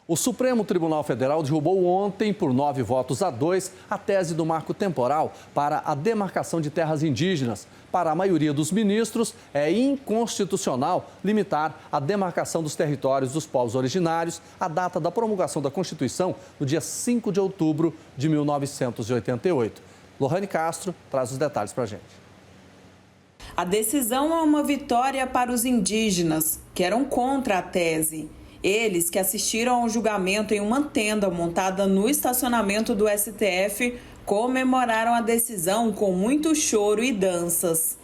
O Supremo Tribunal Federal derrubou ontem, por 9 votos a 2, a tese do marco temporal para a demarcação de terras indígenas. Para a maioria dos ministros, é inconstitucional limitar a demarcação dos territórios dos povos originários à data da promulgação da Constituição, no dia 5 de outubro de 1988. Lohane Castro traz os detalhes para a gente. A decisão é uma vitória para os indígenas, que eram contra a tese. Eles, que assistiram ao julgamento em uma tenda montada no estacionamento do STF, comemoraram a decisão com muito choro e danças.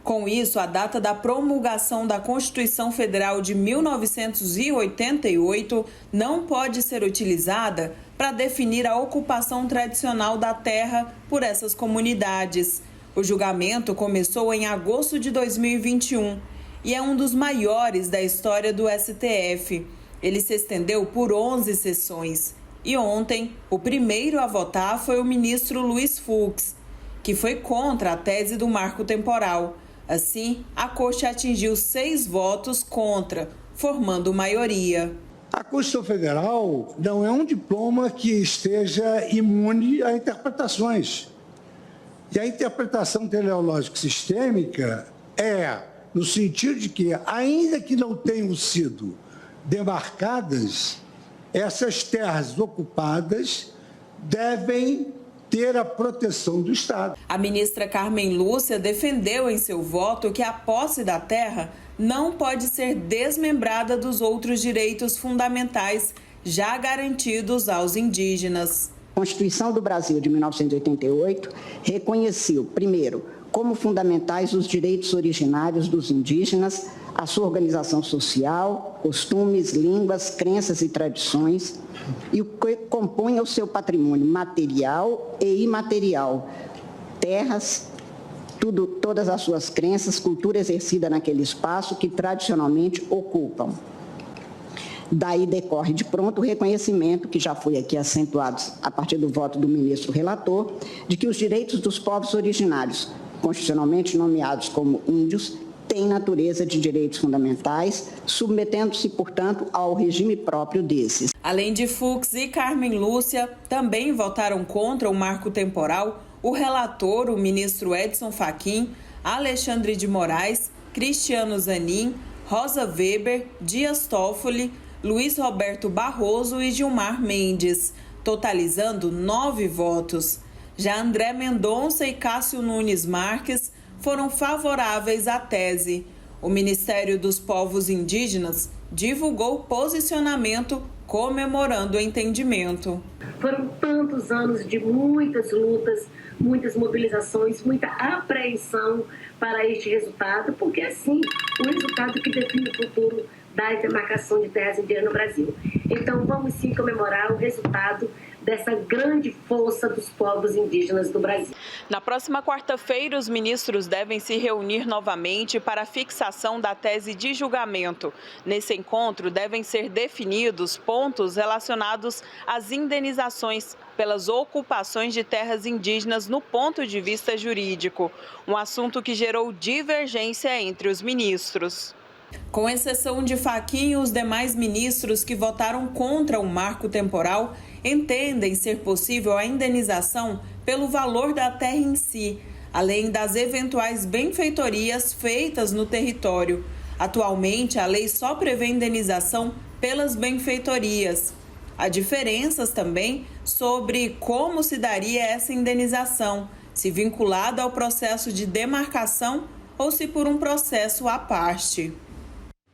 Com isso, a data da promulgação da Constituição Federal de 1988 não pode ser utilizada para definir a ocupação tradicional da terra por essas comunidades. O julgamento começou em agosto de 2021 e é um dos maiores da história do STF. Ele se estendeu por 11 sessões. E ontem, o primeiro a votar foi o ministro Luiz Fux, que foi contra a tese do marco temporal. Assim, a Corte atingiu 6 votos contra, formando maioria. A Constituição Federal não é um diploma que esteja imune a interpretações. E a interpretação teleológica sistêmica é no sentido de que, ainda que não tenham sido demarcadas, essas terras ocupadas devem ter a proteção do Estado. A ministra Carmen Lúcia defendeu em seu voto que a posse da terra não pode ser desmembrada dos outros direitos fundamentais já garantidos aos indígenas. A Constituição do Brasil de 1988 reconheceu, primeiro, como fundamentais os direitos originários dos indígenas, a sua organização social, costumes, línguas, crenças e tradições, e o que compõe o seu patrimônio material e imaterial, terras, todas as suas crenças, cultura exercida naquele espaço que tradicionalmente ocupam. Daí decorre de pronto o reconhecimento, que já foi aqui acentuado a partir do voto do ministro relator, de que os direitos dos povos originários, constitucionalmente nomeados como índios, têm natureza de direitos fundamentais, submetendo-se, portanto, ao regime próprio desses. Além de Fux e Carmen Lúcia, também votaram contra o marco temporal o relator, o ministro Edson Fachin, Alexandre de Moraes, Cristiano Zanin, Rosa Weber, Dias Toffoli, Luiz Roberto Barroso e Gilmar Mendes, totalizando 9 votos. Já André Mendonça e Cássio Nunes Marques foram favoráveis à tese. O Ministério dos Povos Indígenas divulgou posicionamento comemorando o entendimento. Foram tantos anos de muitas lutas, muitas mobilizações, muita apreensão para este resultado, porque assim, o resultado que define o futuro da demarcação de terras indígenas no Brasil. Então, vamos sim comemorar o resultado dessa grande força dos povos indígenas do Brasil. Na próxima quarta-feira, os ministros devem se reunir novamente para a fixação da tese de julgamento. Nesse encontro, devem ser definidos pontos relacionados às indenizações pelas ocupações de terras indígenas no ponto de vista jurídico, um assunto que gerou divergência entre os ministros. Com exceção de Fachin, os demais ministros que votaram contra o marco temporal entendem ser possível a indenização pelo valor da terra em si, além das eventuais benfeitorias feitas no território. Atualmente, a lei só prevê indenização pelas benfeitorias. Há diferenças também sobre como se daria essa indenização, se vinculada ao processo de demarcação ou se por um processo à parte.